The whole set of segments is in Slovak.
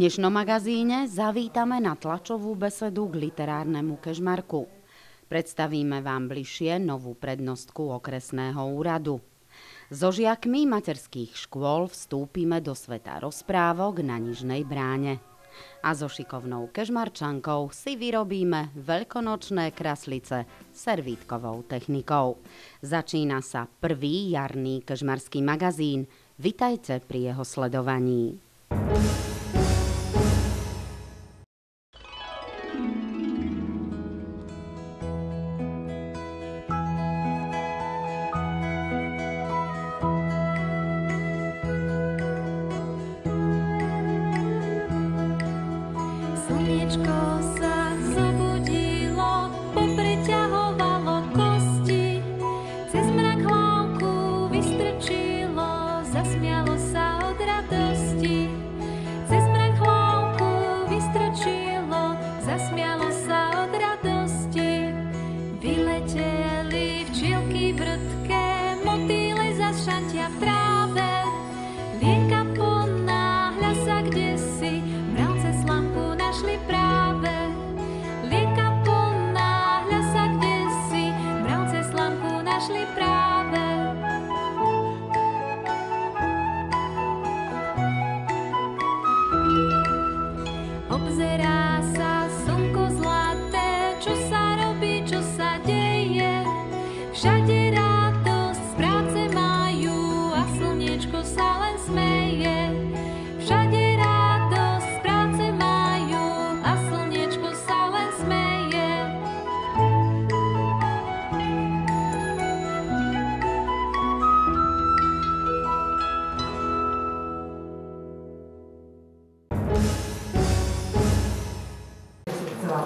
V dnešnom magazíne zavítame na tlačovú besedu k literárnemu kežmarku. Predstavíme vám bližšie novú prednostku okresného úradu. So žiakmi materských škôl vstúpime do sveta rozprávok na Nižnej Bráne. A so šikovnou kežmarčankou si vyrobíme veľkonočné kraslice servítkovou technikou. Začína sa prvý jarný kežmarský magazín. Vitajte pri jeho sledovaní.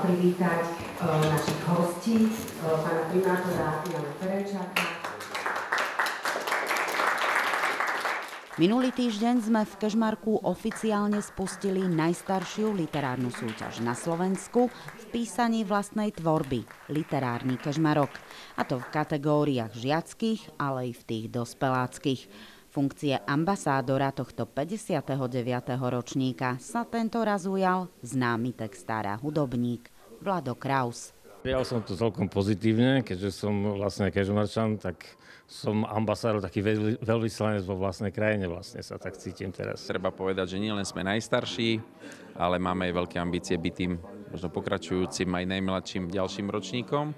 Privítať našich hostí, pána primátora Jana Ferenčáka. Minulý týždeň sme v kežmarku oficiálne spustili najstaršiu literárnu súťaž na Slovensku v písaní vlastnej tvorby, literárny kežmarok. A to v kategóriách žiackych, ale aj v tých dospeláckych. Funkcie ambasádora tohto 59. ročníka sa tento raz ujal známy textár a hudobník Vlado Kraus. Ja som to celkom pozitívne, keďže som vlastne kežmarčan, tak som ambasádor, taký veľvyslanec vo vlastnej krajine, vlastne sa tak cítim teraz. Treba povedať, že nie len sme najstarší, ale máme aj veľké ambície byť tým možno pokračujúcim aj najmladším ďalším ročníkom.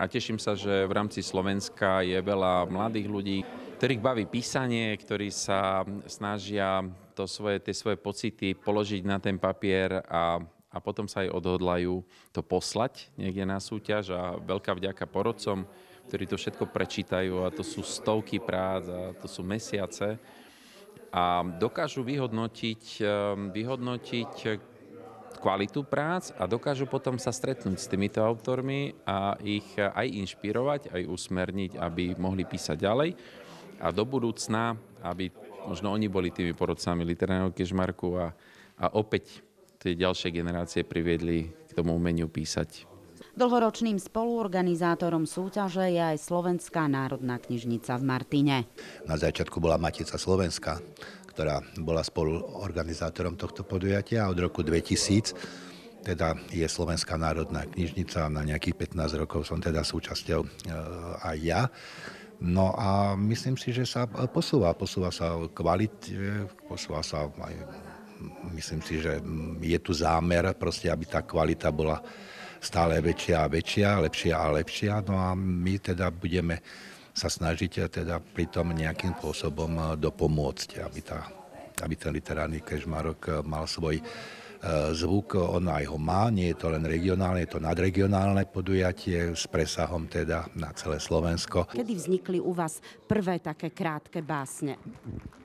A teším sa, že v rámci Slovenska je veľa mladých ľudí, ktorých baví písanie, ktorí sa snažia tie svoje pocity položiť na ten papier a potom sa aj odhodlajú to poslať niekde na súťaž. A veľká vďaka porodcom, ktorí to všetko prečítajú, a to sú stovky prác a to sú mesiace, a dokážu vyhodnotiť kvalitu prác a dokážu potom sa stretnúť s týmito autormi a ich aj inšpirovať, aj usmerniť, aby mohli písať ďalej. A do budúcna, aby možno oni boli tými porodcami literárneho kežmarku a opäť tie ďalšie generácie priviedli k tomu umeniu písať. Dlhoročným spoluorganizátorom súťaže je aj Slovenská národná knižnica v Martine. Na začiatku bola Matica Slovenska, ktorá bola spoluorganizátorom tohto podujatia, a od roku 2000 teda je Slovenská národná knižnica. Na nejakých 15 rokov som teda súčasťou aj ja. No a myslím si, že sa posúva sa kvalite, posúva sa aj. Myslím si, že je tu zámer, proste, aby tá kvalita bola stále väčšia a väčšia, lepšia a lepšia. No a my teda budeme sa snažiť teda pri tom nejakým spôsobom dopomôcť, aby ten literárny kežmarok mal svoj zvuk. On aj ho má, nie je to len regionálne, je to nadregionálne podujatie s presahom teda na celé Slovensko. Kedy vznikli u vás prvé také krátke básne?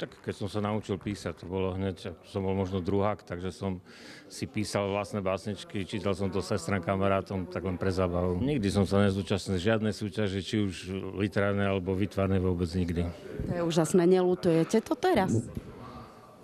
Tak keď som sa naučil písať, to bolo hneď, som bol možno druhák, takže som si písal vlastné básničky, čítal som to sestrám, kamarátom, tak len pre zábavu. Nikdy som sa nezúčastnil žiadnej súťaži, či už literárnej alebo výtvarnej, vôbec nikdy. To je úžasné, neľutujete to teraz?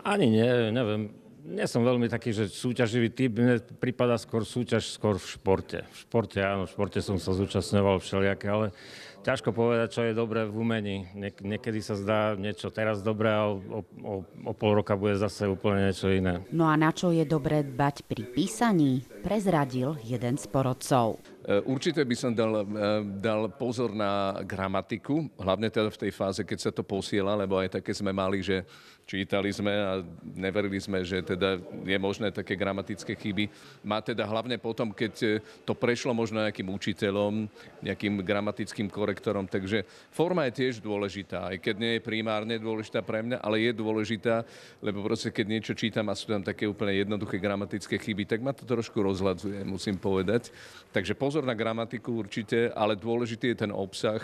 Ani nie, neviem. Nie som veľmi taký, že súťaživý typ, mne prípada súťaž skôr v športe. V športe áno, v športe som sa zúčastňoval všelijaké, ale ťažko povedať, čo je dobré v umení. Niekedy sa zdá niečo teraz dobré a o pol roka bude zase úplne niečo iné. No a na čo je dobré dbať pri písaní, prezradil jeden z porodcov. Určite by som dal pozor na gramatiku, hlavne teda v tej fáze, keď sa to posiela, lebo aj také sme mali, že čítali sme a neverili sme, že teda je možné také gramatické chyby. Má teda hlavne potom, keď to prešlo možno nejakým učiteľom, nejakým gramatickým korektorom, takže forma je tiež dôležitá, aj keď nie je primárne dôležitá pre mňa, ale je dôležitá, lebo proste keď niečo čítam a sú tam také úplne jednoduché gramatické chyby, tak ma to trošku rozhľadzuje, musím povedať. Takže pozor na gramatiku určite, ale dôležitý je ten obsah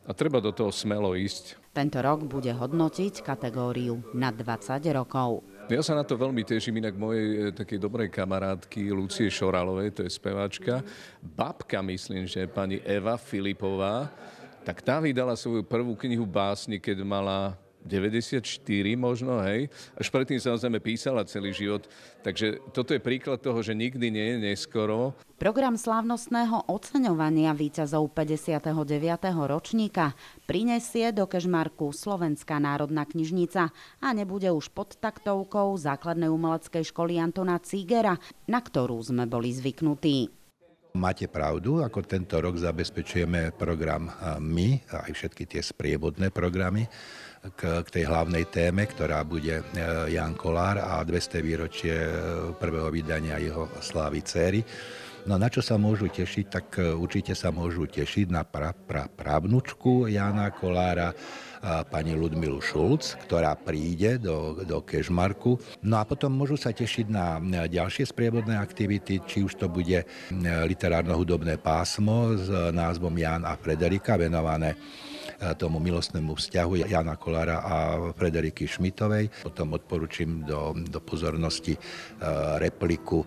a treba do toho smelo ísť. Tento rok bude hodnotiť kategóriu nad 20 rokov. Ja sa na to veľmi teším, inak mojej takej dobrej kamarátky Lucie Šoralovej, to je speváčka. Babka, myslím, že pani Eva Filipová, tak tá vydala svoju prvú knihu básni, keď mala 94 možno, hej. Až predtým samozrejme písala celý život. Takže toto je príklad toho, že nikdy nie je neskoro. Program slávnostného oceňovania víťazov 59. ročníka prinesie do Kežmarku Slovenská národná knižnica a nebude už pod taktovkou Základnej umeleckej školy Antona Cígera, na ktorú sme boli zvyknutí. Máte pravdu, ako tento rok zabezpečujeme program my, aj všetky tie sprievodné programy k tej hlavnej téme, ktorá bude Ján Kolár a 200 výročie prvého vydania jeho Slávy dcéry. No na čo sa môžu tešiť, tak určite sa môžu tešiť na pravnučku Jána Kolára, pani Ludmilu Šulc, ktorá príde do Kežmarku. No a potom môžu sa tešiť na ďalšie sprievodné aktivity, či už to bude literárno-hudobné pásmo s názvom Ján a Frederika, venované tomu milostnému vzťahu Jána Kolára a Frederiky Šmitovej. Potom odporučím do pozornosti repliku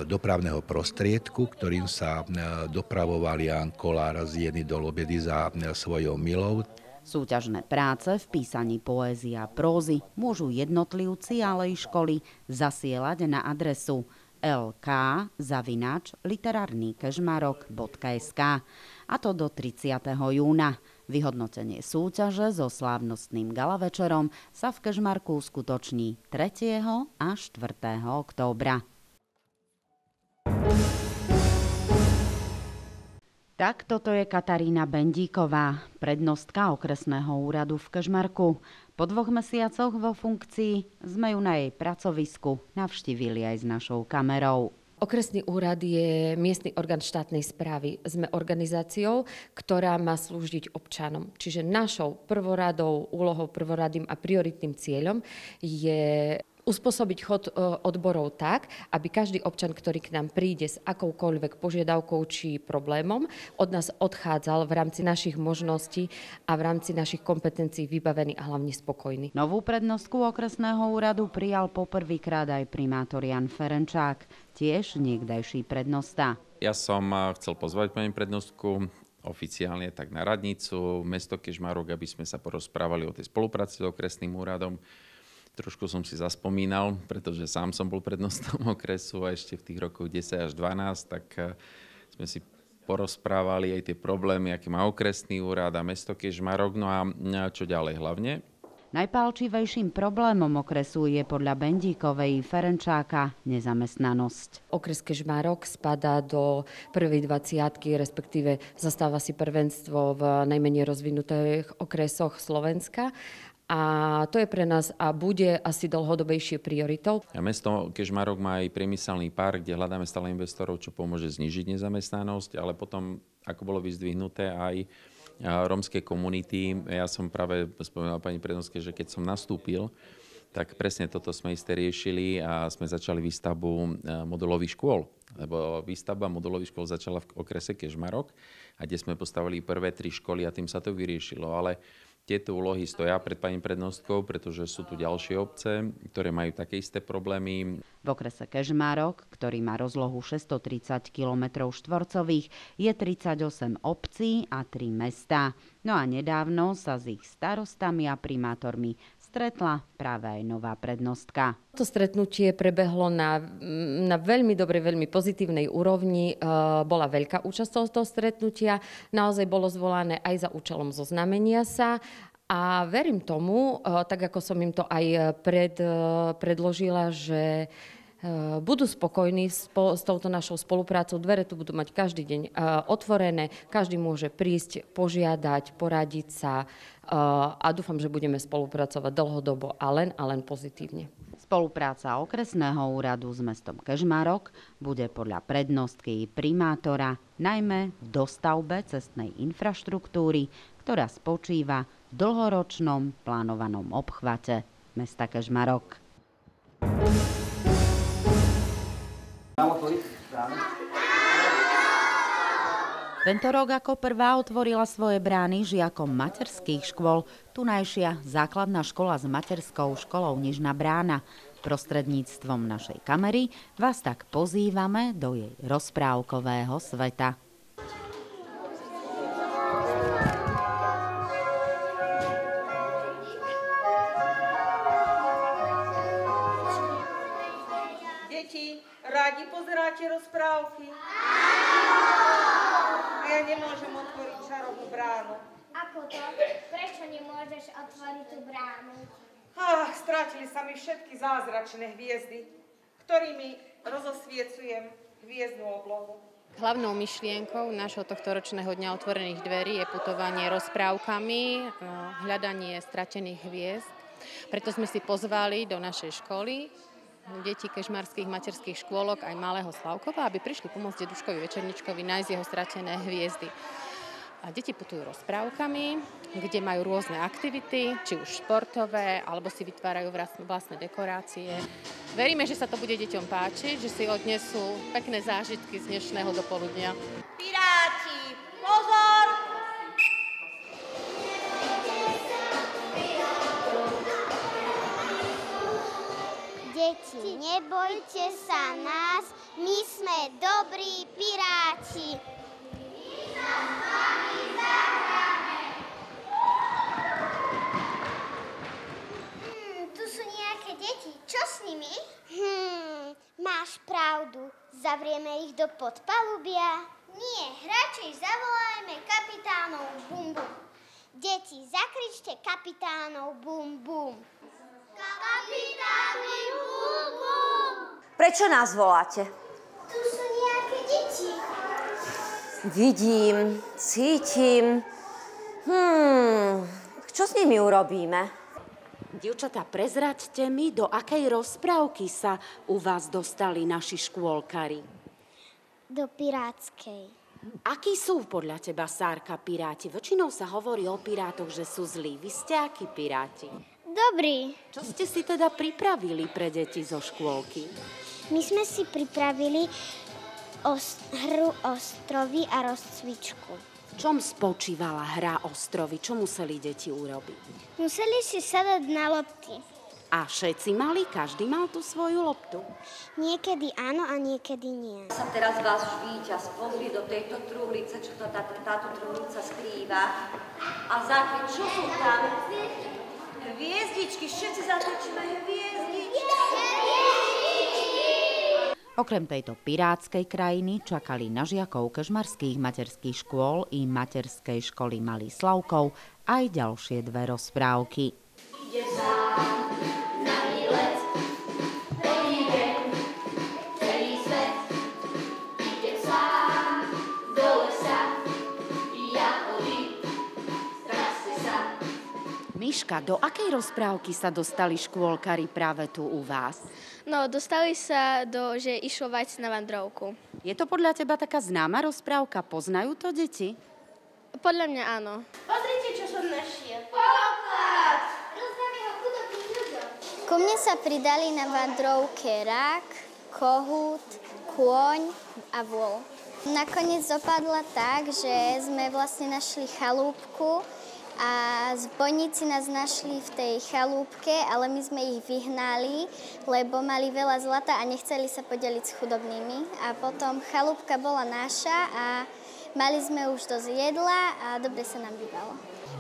dopravného prostriedku, ktorým sa dopravoval Ján Kolár z Jeny do Lobedy za svojou milou. Súťažné práce v písaní poézie a prózy môžu jednotlivci, ale i školy zasielať na adresu lk@literarnykežmarok.sk a to do 30. júna. Vyhodnotenie súťaže so slávnostným galavečerom sa v Kežmarku uskutoční 3. a 4. októbra. Tak toto je Katarína Bendíková, prednostka okresného úradu v Kežmarku. Po 2 mesiacoch vo funkcii sme ju na jej pracovisku navštívili aj s našou kamerou. Okresný úrad je miestny orgán štátnej správy. Sme organizáciou, ktorá má slúžiť občanom. Čiže našou prvoradou úlohou, prvoradým a prioritným cieľom je uspôsobiť chod odborov tak, aby každý občan, ktorý k nám príde s akoukoľvek požiadavkou či problémom, od nás odchádzal v rámci našich možností a v rámci našich kompetencií vybavený a hlavne spokojný. Novú prednostku okresného úradu prijal poprvýkrát aj primátor Jan Ferenčák, tiež niekdajší prednosta. Ja som chcel pozvať pani prednostku oficiálne tak na radnicu, mesto Kežmarok, aby sme sa porozprávali o tej spolupráci s okresným úradom. Trošku som si zaspomínal, pretože sám som bol prednostom okresu a ešte v tých rokoch 10 až 12, tak sme si porozprávali aj tie problémy, aké má okresný úrad a mesto Kežmarok, no a čo ďalej hlavne. Najpálčivejším problémom okresu je podľa Bendíkovej Ferenčáka nezamestnanosť. Okres Kežmarok spadá do prvej 20, respektíve zastáva si prvenstvo v najmenej rozvinutých okresoch Slovenska. A to je pre nás a bude asi dlhodobejšie prioritou. A mesto Kežmarok má aj priemyselný park, kde hľadáme stále investorov, čo pomôže znížiť nezamestnanosť, ale potom, ako bolo vyzdvihnuté, aj rómske komunity. Ja som práve spomínal pani prednostke, že keď som nastúpil, tak presne toto sme isté riešili a sme začali výstavbu modulových škôl. Lebo výstavba modulových škôl začala v okrese Kežmarok, a kde sme postavili prvé 3 školy a tým sa to vyriešilo. Ale tieto úlohy stoja pred pani prednostkou, pretože sú tu ďalšie obce, ktoré majú také isté problémy. V okrese Kežmarok, ktorý má rozlohu 630 km štvorcových, je 38 obcí a 3 mestá. No a nedávno sa s ich starostami a primátormi stretla práve aj nová prednostka. To stretnutie prebehlo na veľmi dobrej, veľmi pozitívnej úrovni. Bola veľká účasť toho stretnutia. Naozaj bolo zvolané aj za účelom zoznamenia sa. A verím tomu, tak ako som im to aj predložila, že budú spokojní s touto našou spoluprácou. Dvere tu budú mať každý deň otvorené, každý môže prísť, požiadať, poradiť sa a dúfam, že budeme spolupracovať dlhodobo a len pozitívne. Spolupráca okresného úradu s mestom Kežmarok bude podľa prednostky primátora najmä v dostavbe cestnej infraštruktúry, ktorá spočíva v dlhoročnom plánovanom obchvate mesta Kežmarok. Tento rok ako prvá otvorila svoje brány žiakom materských škôl tunajšia základná škola s materskou školou Nižná Brána. Prostredníctvom našej kamery vás tak pozývame do jej rozprávkového sveta. Deti, rádi pozeráte rozprávky? A ja nemôžem otvoriť čarovnú bránu. Ako to? Prečo nemôžeš otvoriť tú bránu? Strátili sa mi všetky zázračné hviezdy, ktorými rozosviecujem hviezdnu oblohu. Hlavnou myšlienkou nášho tohtoročného dňa otvorených dverí je putovanie rozprávkami, hľadanie stratených hviezd. Preto sme si pozvali do našej školy deti kežmarských materských škôlok aj malého Slavkova, aby prišli pomôcť deduškovi Večerničkovi nájsť jeho stratené hviezdy. A deti putujú rozprávkami, kde majú rôzne aktivity, či už športové, alebo si vytvárajú vlastné dekorácie. Veríme, že sa to bude deťom páčiť, že si odnesú pekné zážitky z dnešného dopoludnia. Piráti, pozor! Deti, nebojte sa nás, my sme dobrí piráti. Tu sú nejaké deti. Čo s nimi? Máš pravdu. Zavrieme ich do podpalubia? Nie, radšej zavolajme kapitánov Bum Bum. Deti, zakričte kapitánov Bum Bum. Kapitáni Bum Bum! Prečo nás voláte? Tu sú nejaké deti. Vidím, cítim. Čo s nimi urobíme? Dievčatá, prezraďte mi, do akej rozprávky sa u vás dostali naši škôlkari? Do pirátskej. Akí sú podľa teba, Sárka, piráti? Väčšinou sa hovorí o pirátoch, že sú zlí. Vy ste akí piráti? Dobrý. Čo ste si teda pripravili pre deti zo škôlky? My sme si pripravili hru ostrovy a rozcvičku. V čom spočívala hra ostrovy? Čo museli deti urobiť? Museli si sadať na lopty. A všetci mali? Každý mal tú svoju loptu? Niekedy áno a niekedy nie. Sa teraz vás víťaz pozrie do tejto truhlice, čo to táto truhlica skrýva. A zakryť, čo sú tam? Hviezdičky, všetci zatočíme hviezdičky. Okrem tejto pirátskej krajiny čakali na žiakov kežmarských materských škôl i materskej školy Malý Slavkov aj ďalšie dve rozprávky. Ide sám na výlet, odíde celý svet. Ide sám do lesa, jahody, strasy sa. Miška, do akej rozprávky sa dostali škôlkari práve tu u vás? No, dostali sa že išlo vajce na vandrovku. Je to podľa teba taká známa rozprávka? Poznajú to deti? Podľa mňa áno. Pozrite, čo som našiel. Poklad! Rozdáme ho chudobným ľuďom. Ku mne sa pridali na vandrovke rak, kohút, kôň a vôl. Nakoniec dopadla tak, že sme vlastne našli chalúbku a zbojníci nás našli v tej chalúbke, ale my sme ich vyhnali, lebo mali veľa zlata a nechceli sa podeliť s chudobnými. A potom chalúbka bola naša a mali sme už dosť jedla a dobre sa nám bývalo.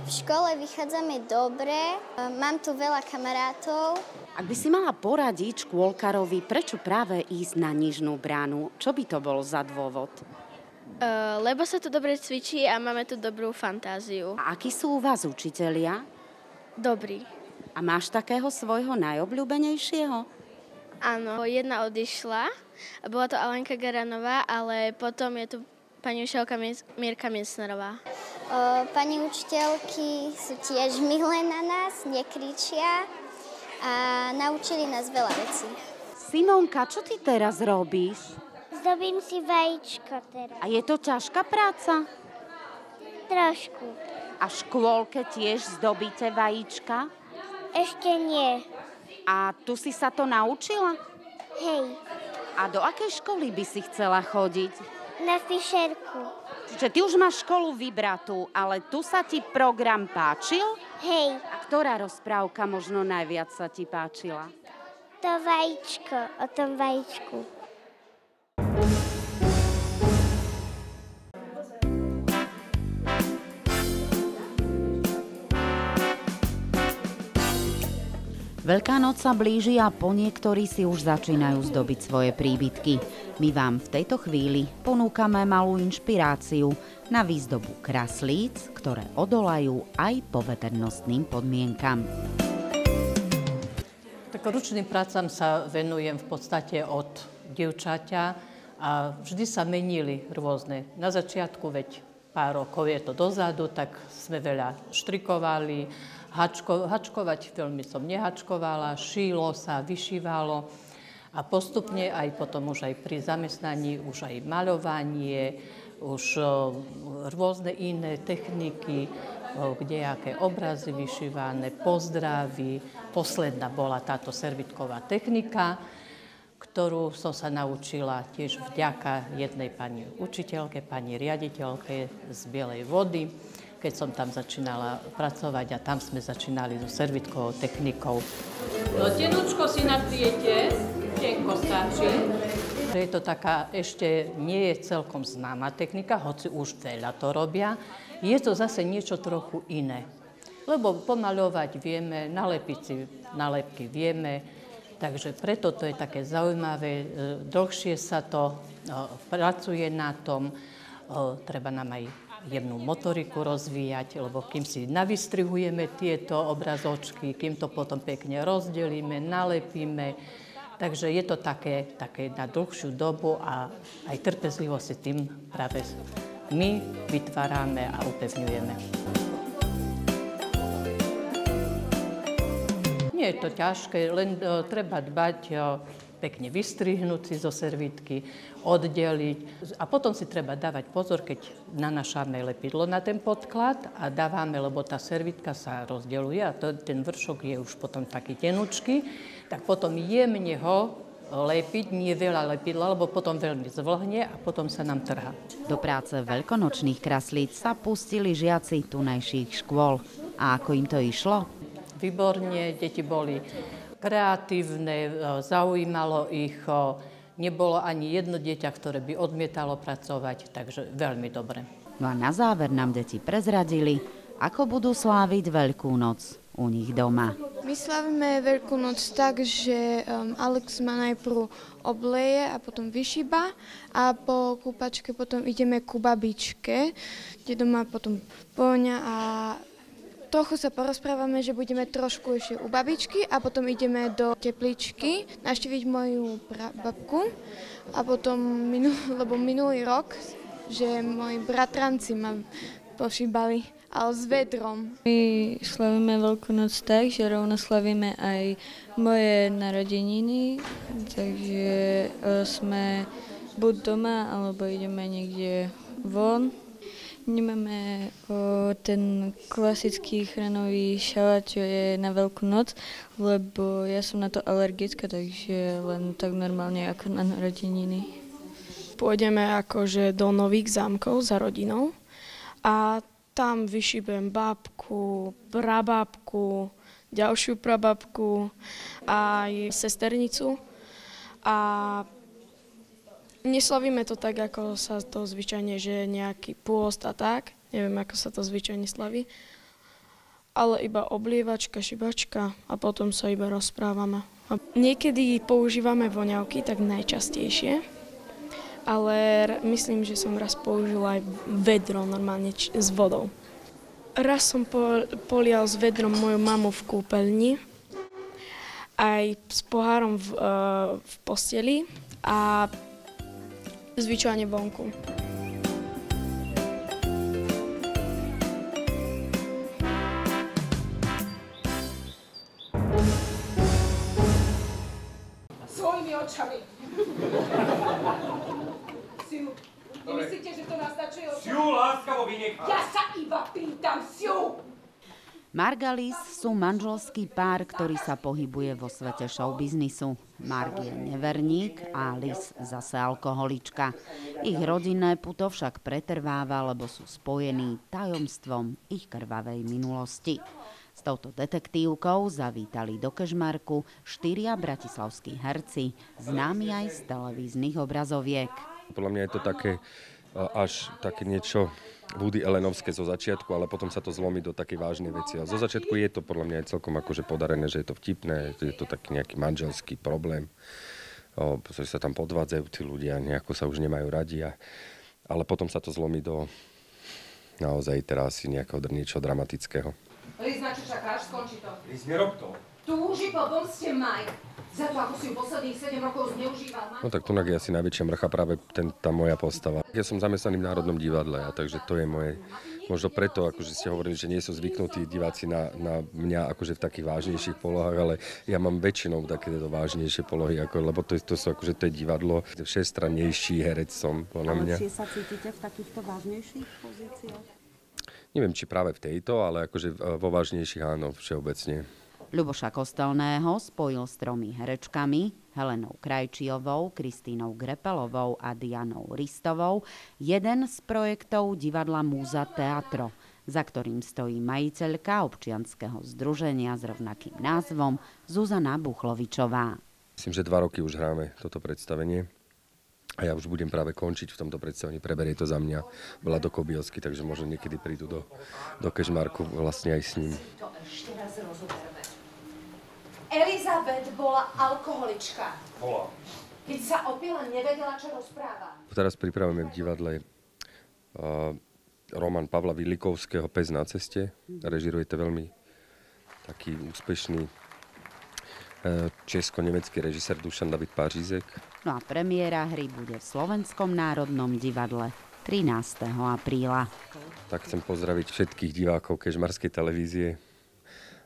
V škole vychádzame dobre, mám tu veľa kamarátov. Ak by si mala poradiť škôlkarovi, prečo práve ísť na Nižnú bránu, čo by to bol za dôvod? Lebo sa tu dobre cvičí a máme tu dobrú fantáziu. A akí sú u vás učitelia? Dobrý. A máš takého svojho najobľúbenejšieho? Áno, jedna odišla, bola to Alenka Garanová, ale potom je tu pani učiteľka Mirka Mincnerová. Pani učiteľky sú tiež milé na nás, nekričia a naučili nás veľa vecí. Simonka, čo ty teraz robíš? Zdobím si vajíčko teraz. A je to ťažká práca? Trošku. A v škôlke tiež zdobíte vajíčka? Ešte nie. A tu si sa to naučila? Hej. A do akej školy by si chcela chodiť? Na Fišerku. Čiže ty už máš školu vybratú, ale tu sa ti program páčil? Hej. A ktorá rozprávka možno najviac sa ti páčila? To vajíčko, o tom vajíčku. Veľká noc sa blíži a po niektorí si už začínajú zdobiť svoje príbytky. My vám v tejto chvíli ponúkame malú inšpiráciu na výzdobu kraslíc, ktoré odolajú aj poveternostným podmienkam. Tak ručným prácam sa venujem v podstate od dievčaťa a vždy sa menili rôzne. Na začiatku, veď pár rokov je to dozadu, tak sme veľa štrikovali, hačkovať veľmi som nehačkovala, šílo sa, vyšívalo a postupne aj potom už aj pri zamestnaní, už aj maľovanie, už rôzne iné techniky, kdejaké obrazy vyšívané, pozdravy. Posledná bola táto servitková technika, ktorú som sa naučila tiež vďaka jednej pani učiteľke, pani riaditeľke z Bielej Vody, keď som tam začínala pracovať a tam sme začínali so servitkovou technikou. No, tenúčko si natriete, tenko stačí. Je to taká, ešte nie je celkom známa technika, hoci už veľa to robia. Je to zase niečo trochu iné. Lebo pomaľovať vieme, nalepiť si nálepky vieme, takže preto to je také zaujímavé, dlhšie sa to pracuje na tom, treba nám aj jemnú motoriku rozvíjať, lebo kým si navystrihujeme tieto obrazočky, kým to potom pekne rozdelíme, nalepíme. Takže je to také na dlhšiu dobu a aj trpezlivo si tým práve my vytvárame a upevňujeme. Nie je to ťažké, len treba dbať, pekne vystrihnúť si zo servítky, oddeliť. A potom si treba dávať pozor, keď nanášame lepidlo na ten podklad a dávame, lebo tá servítka sa rozdeľuje a ten vršok je už potom taký tenučký, tak potom jemne ho lepiť, nie veľa lepidla, lebo potom veľmi zvlhne a potom sa nám trhá. Do práce veľkonočných kraslíc sa pustili žiaci tunajších škôl. A ako im to išlo? Výborne, deti boli kreatívne, zaujímalo ich, nebolo ani jedno dieťa, ktoré by odmietalo pracovať, takže veľmi dobre. No a na záver nám deti prezradili, ako budú sláviť Veľkú noc u nich doma. My slávime Veľkú noc tak, že Alex ma najprv obleje a potom vyšíba a po kúpačke potom ideme ku babičke, kde doma potom poňa a trochu sa porozprávame, že budeme trošku ešte u babičky a potom ideme do tepličky navštíviť moju babku a potom, lebo minulý rok, že moji bratranci ma pošíbali, ale s vedrom. My slavíme Veľkú noc tak, že rovno slavíme aj moje narodeniny, takže sme buď doma, alebo ideme niekde von. Nemáme ten klasický chranový šalát, čo je na Veľkú noc, lebo ja som na to alergická, takže len tak normálne ako na narodeniny. Pôjdeme akože do Nových Zámkov za rodinou a tam vyšíbem babku, prababku, ďalšiu prababku a aj sesternicu a neslavíme to tak, ako sa to zvyčajne, že nejaký pôst a tak. Neviem, ako sa to zvyčajne slaví. ale iba oblievačka, šibačka a potom sa iba rozprávame. A niekedy používame voňavky, tak najčastejšie, ale myslím, že som raz použila aj vedro normálne s vodou. Raz som polial s vedrom moju mamu v kúpeľni, aj s pohárom v posteli a zvyčajne vonku. Svojimi očami. Siu, nemyslíte, že to nastačuje očami? Siu, láskavo vynechaj. Ja sa iba pýtam, Siu! Margalis sú manželský pár, ktorý sa pohybuje vo svete showbiznisu. Mark je neverník a Liz zase alkoholička. Ich rodinné puto však pretrváva, lebo sú spojení tajomstvom ich krvavej minulosti. S touto detektívkou zavítali do Kežmarku 4 bratislavskí herci, známi aj z televíznych obrazoviek. Podľa mňa je to až také niečo Woody Allenovské zo začiatku, ale potom sa to zlomí do takej vážnej veci. A zo začiatku je to podľa mňa aj celkom akože podarené, že je to vtipné, že je to taký nejaký manželský problém, pretože sa tam podvádzajú tí ľudia, nejako sa už nemajú radi. Ale potom sa to zlomí do naozaj teraz asi nejakého niečo dramatického. Liz, na čo čakáš? Skončí to. Liz, nerob to. Túži po pomste Mike. Za to, ako si ju posledných 7 rokov zneužíval. No tak tu je asi najväčšia mrcha práve tá moja postava. Ja som zamestnaný v Národnom divadle, takže to je moje. Možno preto, akože ste hovorili, že nie sú zvyknutí diváci na mňa akože v takých vážnejších polohách, ale ja mám väčšinou takéto vážnejšie polohy, lebo to sú akože to je divadlo. Všestrannejší herec som, podľa mňa. Ale či sa cítite v takýchto vážnejších pozíciách? Neviem, či práve v tejto, ale akože vo vážnejších áno, všeobecne. Ľuboša Kostelného spojil s 3 herečkami, Helenou Krajčiovou, Kristínou Grepelovou a Dianou Ristovou, jeden z projektov divadla Múza Teatro, za ktorým stojí majiteľka občianskeho združenia s rovnakým názvom Zuzana Buchlovičová. Myslím, že 2 roky už hráme toto predstavenie. A ja už budem práve končiť v tomto predstavení. Preberie to za mňa Vlado Kobielsky, takže možno niekedy prídu do Kežmarku vlastne aj s ním. To ešte raz rozoberme. Elizabeth bola alkoholička. Bola. Keď sa opila, nevedela, čo rozpráva. Teraz pripravujeme v divadle román Pavla Vilikovského Pes na ceste. Režiruje to veľmi taký úspešný česko-nemecký režisér Dušan David Pařízek. No a premiéra hry bude v Slovenskom národnom divadle 13. apríla. Tak chcem pozdraviť všetkých divákov Kežmarskej televízie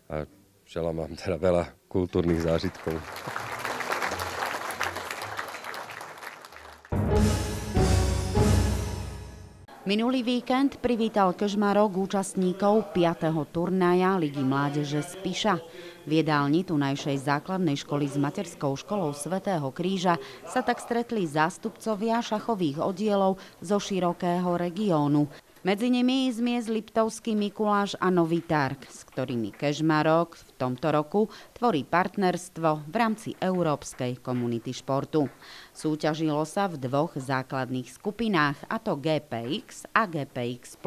a želám vám teda veľa kultúrnych zážitkov. Minulý víkend privítal Kežmarok účastníkov 5. turnaja Ligy mládeže Spiša. V jedálni tunajšej základnej školy s materskou školou Svätého Kríža sa tak stretli zástupcovia šachových oddielov zo širokého regiónu. Medzi nimi zmiesť Liptovský Mikuláš a Nový Targ, s ktorými Kežmarok v tomto roku tvorí partnerstvo v rámci Európskej komunity športu. Súťažilo sa v 2 základných skupinách, a to GPX a GPX+.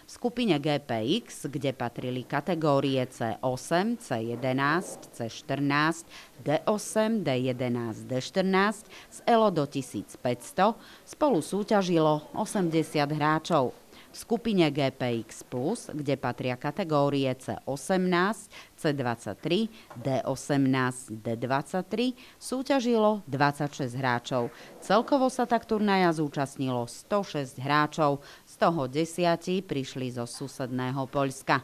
V skupine GPX, kde patrili kategórie C8, C11, C14, D8, D11, D14 z ELO do 1500 spolu súťažilo 80 hráčov. V skupine GPX+, kde patria kategórie C18, C23, D18, D23, súťažilo 26 hráčov. Celkovo sa tak turnaja zúčastnilo 106 hráčov, z toho 10 prišli zo susedného Poľska.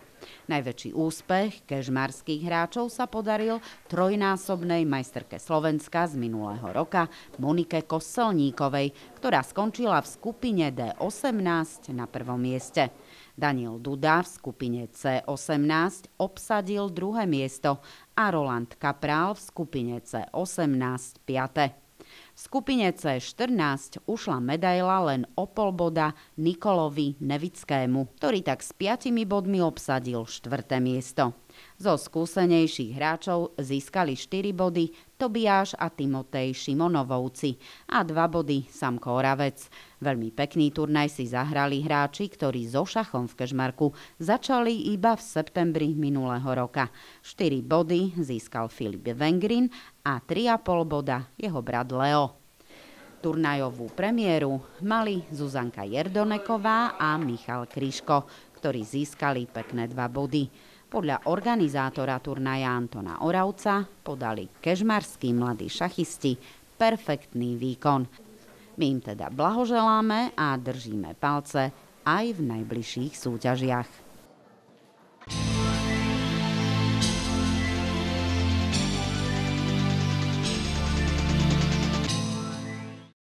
Najväčší úspech kežmarských hráčov sa podaril trojnásobnej majsterke Slovenska z minulého roka Monike Kostelníkovej, ktorá skončila v skupine D18 na 1. mieste. Daniel Duda v skupine C18 obsadil 2. miesto a Roland Kaprál v skupine C18 5. V skupine C14 ušla medaila len o pol boda Nikolovi Nevickému, ktorý tak s 5 bodmi obsadil 4. miesto. Zo skúsenejších hráčov získali 4 body Tobiáš a Timotej Šimonovovci a 2 body Samko Oravec. Veľmi pekný turnaj si zahrali hráči, ktorí so šachom v Kežmarku začali iba v septembri minulého roka. 4 body získal Filip Vengrin a 3,5 boda jeho brat Leo. Turnajovú premiéru mali Zuzanka Jerdoneková a Michal Kryško, ktorí získali pekné 2 body. Podľa organizátora turnaja Antona Oravca podali kežmarskí mladí šachisti perfektný výkon. My im teda blahoželáme a držíme palce aj v najbližších súťažiach.